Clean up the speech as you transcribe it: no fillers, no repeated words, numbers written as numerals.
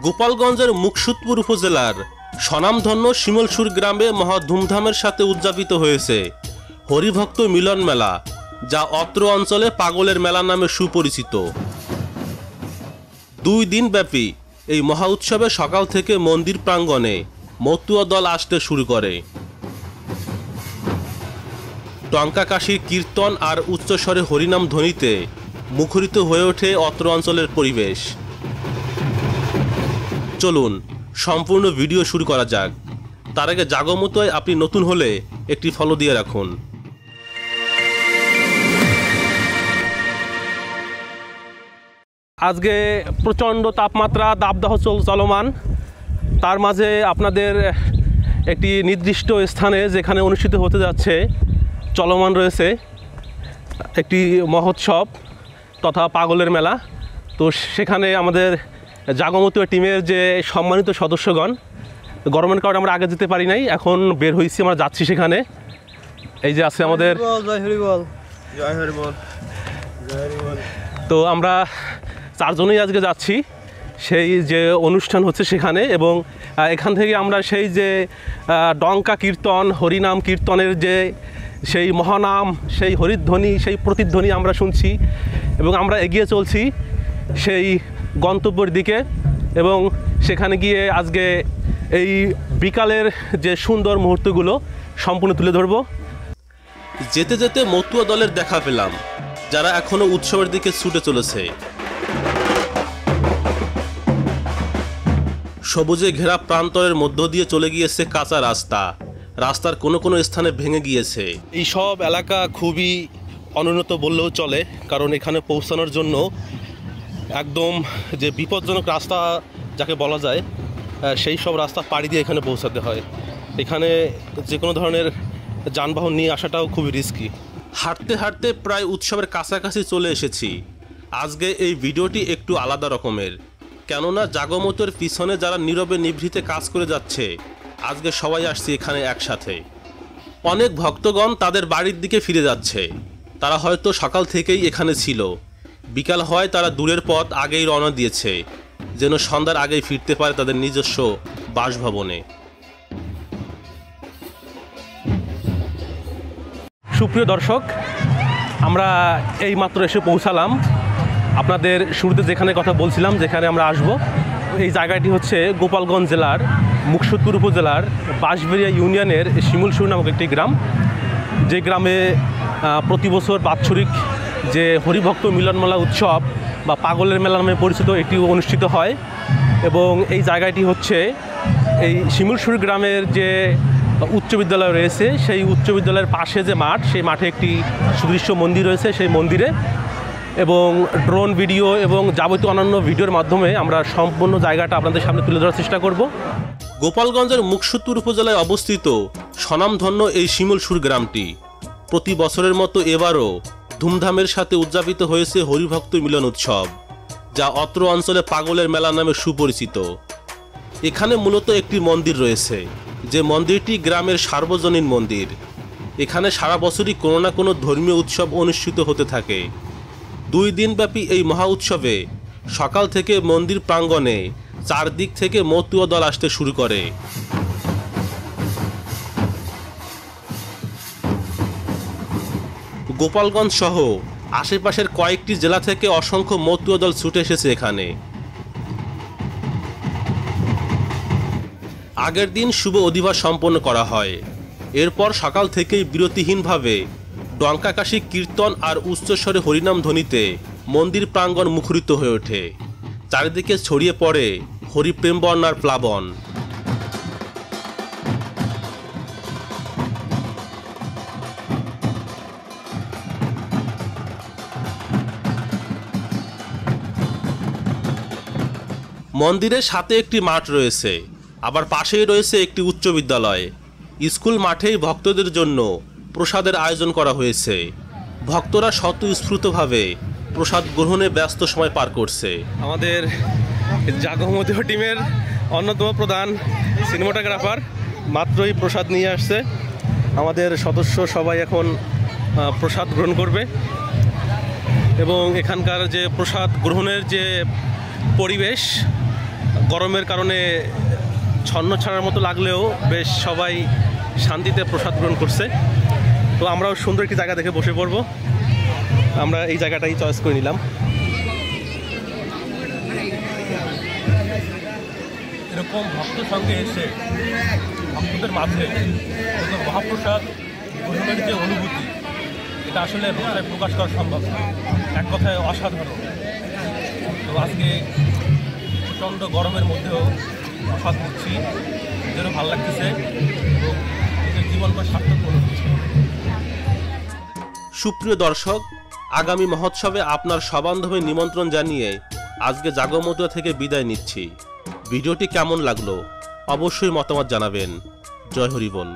গোপালগঞ্জের মুকসুদপুর উপজেলার স্বনামধন্য শিমলসুর গ্রামে মহা ধুমধামের সাথে উদযাপিত হয়েছে হরিভক্ত মিলন মেলা, যা অত্র অঞ্চলে পাগলের মেলা নামে সুপরিচিত। 2 দিন ব্যাপী এই মহা উৎসবে সকাল থেকে মন্দির প্রাঙ্গণে মতুয়া দল আসতে শুরু করে। টঙ্কাকাশির কীর্তন আর উচ্চস্বরে হরিনাম ধ্বনিতে মুখরিত হয়ে ওঠে অত্র অঞ্চলের পরিবেশ। চলুন সম্পূর্ণ ভিডিও শুরু করা যাক। তার আগে জাগমতোয় আপনি নতুন হলে একটি ফলো দিয়ে রাখুন। আজকে প্রচণ্ড তাপমাত্রা, দাবদাহ চলমান। তার মাঝে আপনাদের একটি নির্দিষ্ট স্থানে যেখানে অনুষ্ঠিত হতে যাচ্ছে চলমান রয়েছে একটি মহোৎসব তথা পাগলের মেলা। তো সেখানে আমাদের জাগমতীয় টিমের যে সম্মানিত সদস্যগণ, গরমের কারণে আমরা আগে যেতে পারি নাই, এখন বের হয়েছি, আমরা যাচ্ছি সেখানে। এই যে আছে আমাদের, তো আমরা 4 জনেই আজকে যাচ্ছি সেই যে অনুষ্ঠান হচ্ছে সেখানে। এবং এখান থেকে আমরা সেই যে ডঙ্কা কীর্তন, হরিনাম কীর্তনের যে সেই মহানাম, সেই হরিধ্বনি, সেই প্রতিধ্বনি আমরা শুনছি এবং আমরা এগিয়ে চলছি সেই গন্তব্যের দিকে। এবং সেখানে গিয়ে আজকে এই বিকালের যে সুন্দর মুহূর্তগুলো সম্পূর্ণ তুলে ধরব। যেতে যেতে মতুয়া দলের দেখা পেলাম, যারা এখনো উৎসবের দিকে ছুটে চলেছে। সবুজে ঘেরা প্রান্তরের মধ্য দিয়ে চলে গিয়েছে কাঁচা রাস্তা, রাস্তার কোনো কোনো স্থানে ভেঙে গিয়েছে। এই সব এলাকা খুবই অনুন্নত বললেও চলে, কারণ এখানে পৌঁছানোর জন্য একদম যে বিপজ্জনক রাস্তা যাকে বলা যায়, সেই সব রাস্তা পাড়ি দিয়ে এখানে পৌঁছাতে হয়। এখানে যে কোনো ধরনের যানবাহন নিয়ে আসাটাও খুবই রিস্কি। হাঁটতে হাঁটতে প্রায় উৎসবের কাছাকাছি চলে এসেছি। আজকে এই ভিডিওটি একটু আলাদা রকমের, কেননা জাগমতের পিছনে যারা নীরবে নিভৃতে কাজ করে যাচ্ছে, আজকে সবাই আসছে এখানে একসাথে। অনেক ভক্তগণ তাদের বাড়ির দিকে ফিরে যাচ্ছে। তারা হয়তো সকাল থেকেই এখানে ছিল, বিকাল হয় তারা দূরের পথ আগেই রওনা দিয়েছে, যেন সন্ধ্যার আগেই ফিরতে পারে তাদের নিজস্ব বাসভবনে। সুপ্রিয় দর্শক, আমরা এইমাত্র এসে পৌঁছালাম আপনাদের শুরুতে যেখানে কথা বলছিলাম, যেখানে আমরা আসব। এই জায়গাটি হচ্ছে গোপালগঞ্জ জেলার মুকসুদপুর উপজেলার বাঁশবেড়িয়া ইউনিয়নের শিমুলসুর নামক একটি গ্রাম, যে গ্রামে প্রতি বছর বাৎসরিক যে হরিভক্ত মিলনমেলা উৎসব বা পাগলের মেলা নামে পরিচিত এটি অনুষ্ঠিত হয়। এবং এই জায়গাটি হচ্ছে এই শিমুলসুর গ্রামের যে উচ্চ বিদ্যালয় রয়েছে, সেই উচ্চ বিদ্যালয়ের পাশে যে মাঠ, সেই মাঠে একটি সুদৃশ্য মন্দির রয়েছে। সেই মন্দিরে এবং ড্রোন ভিডিও এবং যাবতীয় অন্যান্য ভিডিওর মাধ্যমে আমরা সম্পূর্ণ জায়গাটা আপনাদের সামনে তুলে ধরার চেষ্টা করব। গোপালগঞ্জের মুকসুদপুর উপজেলায় অবস্থিত স্বনামধন্য এই শিমুলসুর গ্রামটি প্রতি বছরের মতো এবারও ধুমধামের সাথে উদযাপিত হয়েছে হরিভক্ত মিলন উৎসব, যা অত্র অঞ্চলে পাগলের মেলা নামে সুপরিচিত। এখানে মূলত একটি মন্দির রয়েছে, যে মন্দিরটি গ্রামের সার্বজনীন মন্দির। এখানে সারা বছরই কোনো না কোনো ধর্মীয় উৎসব অনুষ্ঠিত হতে থাকে। 2 দিনব্যাপী এই মহা উৎসবে সকাল থেকে মন্দির প্রাঙ্গণে চারদিক থেকে মতুয়া দল আসতে শুরু করে। গোপালগঞ্জ সহ আশেপাশের কয়েকটি জেলা থেকে অসংখ্য মতুয়া দল ছুটে এসেছে এখানে। আগের দিন শুভ অধিবাস সম্পন্ন করা হয়। এরপর সকাল থেকেই বিরতিহীনভাবে ডঙ্কাকাশি কীর্তন আর উচ্চস্বরে হরিনাম ধ্বনিতে মন্দির প্রাঙ্গণ মুখরিত হয়ে ওঠে। চারিদিকে ছড়িয়ে পড়ে হরিপ্রেম বর্ণার প্লাবন। মন্দিরের সাথে একটি মাঠ রয়েছে, আবার পাশেই রয়েছে একটি উচ্চ বিদ্যালয়। স্কুল মাঠেই ভক্তদের জন্য প্রসাদের আয়োজন করা হয়েছে। ভক্তরা স্বতঃস্ফূর্তভাবে প্রসাদ গ্রহণে ব্যস্ত সময় পার করছে। আমাদের জাগমতীয় টিমের অন্যতম প্রধান সিনেমাটোগ্রাফার মাত্রই প্রসাদ নিয়ে আসছে। আমাদের সদস্য সবাই এখন প্রসাদ গ্রহণ করবে এবং এখানকার যে প্রসাদ গ্রহণের যে পরিবেশ গরমের কারণে ছন্ন ছাড়ার মতো লাগলেও বেশ সবাই শান্তিতে প্রসাদ গ্রহণ করছে। তো আমরাও সুন্দর একটি জায়গা দেখে বসে পড়ব। আমরা এই জায়গাটাই চয়েস করে নিলাম। এরকম ভক্তের সঙ্গে এসে ভক্তদের মাঝে মহাপ্রসাদ গ্রহণের যে অনুভূতি, এটা আসলে ভাষায় প্রকাশ করা সম্ভব না, এক কথায় অসাধারণ। তো আজকে প্রচণ্ড গরমের মধ্যেও প্রসাদ দিচ্ছি, যেন ভালো লাগতেছে এবং নিজের জীবনকে সার্থক মনে হচ্ছে। সুপ্রিয় দর্শক, আগামী মহোৎসবে আপনার সবান্ধবে নিমন্ত্রণ জানিয়ে আজকে জাগমতুয়া থেকে বিদায় নিচ্ছি। ভিডিওটি কেমন লাগলো অবশ্যই মতামত জানাবেন। জয় হরি বল।